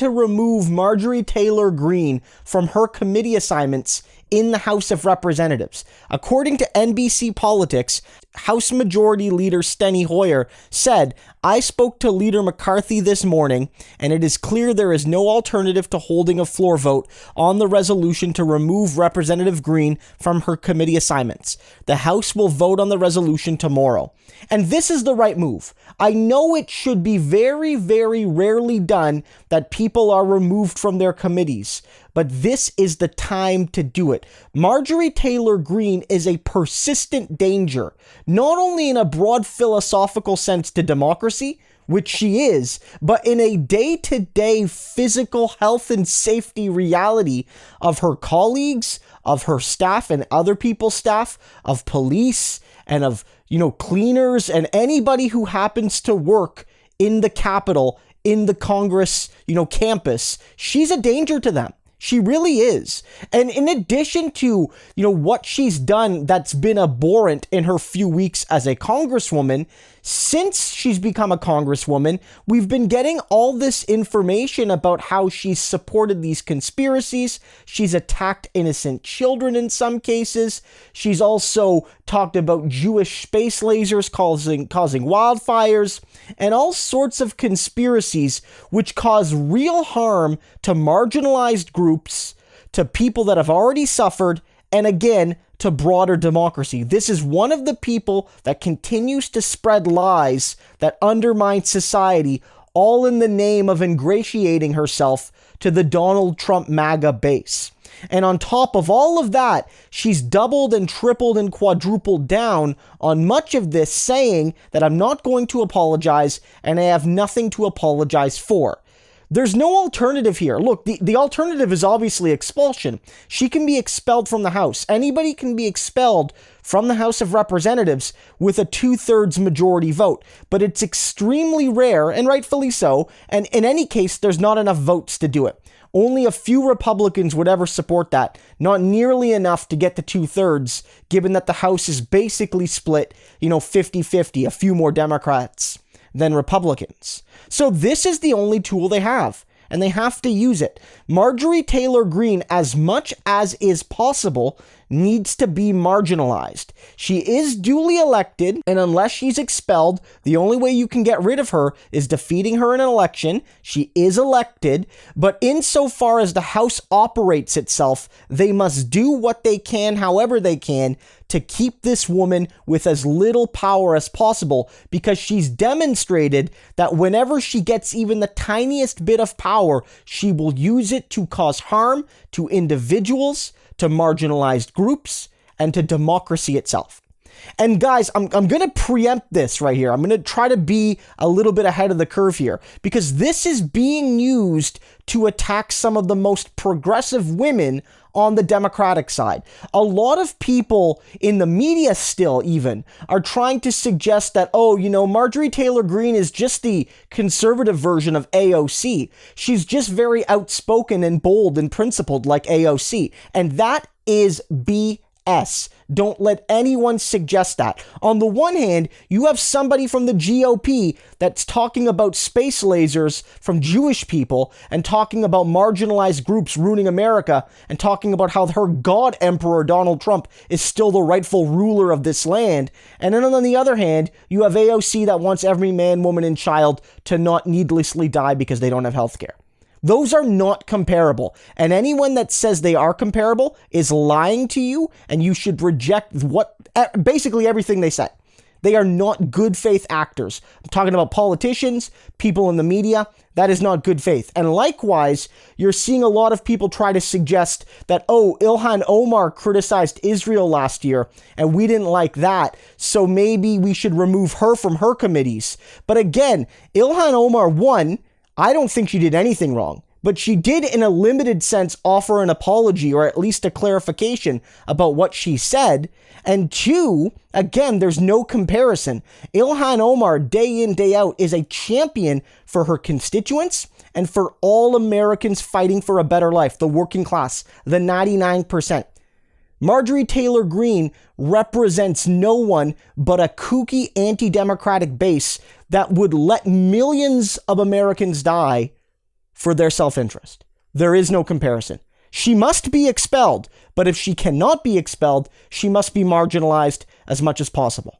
to remove Marjorie Taylor Greene from her committee assignments in the House of Representatives. According to NBC Politics, House Majority Leader Stenny Hoyer said, "I spoke to Leader McCarthy this morning, and it is clear there is no alternative to holding a floor vote on the resolution to remove Representative Greene from her committee assignments. The House will vote on the resolution tomorrow." And this is the right move. I know it should be very, very rarely done that people are removed from their committees, but this is the time to do it. Marjorie Taylor Greene is a persistent danger, not only in a broad philosophical sense to democracy, which she is, but in a day-to-day physical health and safety reality of her colleagues, of her staff and other people's staff, of police, and of, cleaners, and anybody who happens to work in the Capitol, in the Congress, campus. She's a danger to them. She really is. And in addition to, what she's done that's been abhorrent in her few weeks as a congresswoman, since she's become a congresswoman, we've been getting all this information about how she's supported these conspiracies. She's attacked innocent children in some cases. She's also talked about Jewish space lasers causing wildfires and all sorts of conspiracies which cause real harm to marginalized groups, to people that have already suffered, and again, to broader democracy. This is one of the people that continues to spread lies that undermine society, all in the name of ingratiating herself to the Donald Trump MAGA base. And on top of all of that, she's doubled and tripled and quadrupled down on much of this, saying that I'm not going to apologize and I have nothing to apologize for. There's no alternative here. Look, the alternative is obviously expulsion. She can be expelled from the House. Anybody can be expelled from the House of Representatives with a 2/3 majority vote. But it's extremely rare, and rightfully so, and in any case, there's not enough votes to do it. Only a few Republicans would ever support that. Not nearly enough to get to 2/3, given that the House is basically split, 50-50, a few more Democrats than Republicans. So this is the only tool they have, and they have to use it. Marjorie Taylor Greene, as much as is possible, needs to be marginalized. She is duly elected, and unless she's expelled, the only way you can get rid of her is defeating her in an election. She is elected, but insofar as the House operates itself, they must do what they can, however they can, to keep this woman with as little power as possible, because she's demonstrated that whenever she gets even the tiniest bit of power, she will use it to cause harm to individuals, to marginalized groups, and to democracy itself. And guys, I'm going to preempt this right here. I'm going to try to be a little bit ahead of the curve here, because this is being used to attack some of the most progressive women on the Democratic side. A lot of people in the media still even are trying to suggest that, Marjorie Taylor Greene is just the conservative version of AOC. She's just very outspoken and bold and principled like AOC. And that is BS. Don't let anyone suggest that. On the one hand, you have somebody from the GOP that's talking about space lasers from Jewish people and talking about marginalized groups ruining America and talking about how her God Emperor Donald Trump is still the rightful ruler of this land. And then on the other hand, you have AOC that wants every man, woman, and child to not needlessly die because they don't have health care. Those are not comparable, and anyone that says they are comparable is lying to you, and you should reject basically everything they say. They are not good faith actors. I'm talking about politicians, people in the media. That is not good faith. And likewise, you're seeing a lot of people try to suggest that, Ilhan Omar criticized Israel last year, and we didn't like that, so maybe we should remove her from her committees. But again, Ilhan Omar, one, I don't think she did anything wrong, but she did in a limited sense offer an apology or at least a clarification about what she said. And two, again, there's no comparison. Ilhan Omar, day in, day out, is a champion for her constituents and for all Americans fighting for a better life, the working class, the 99%. Marjorie Taylor Greene represents no one but a kooky anti-democratic base that would let millions of Americans die for their self-interest. There is no comparison. She must be expelled, but if she cannot be expelled, she must be marginalized as much as possible.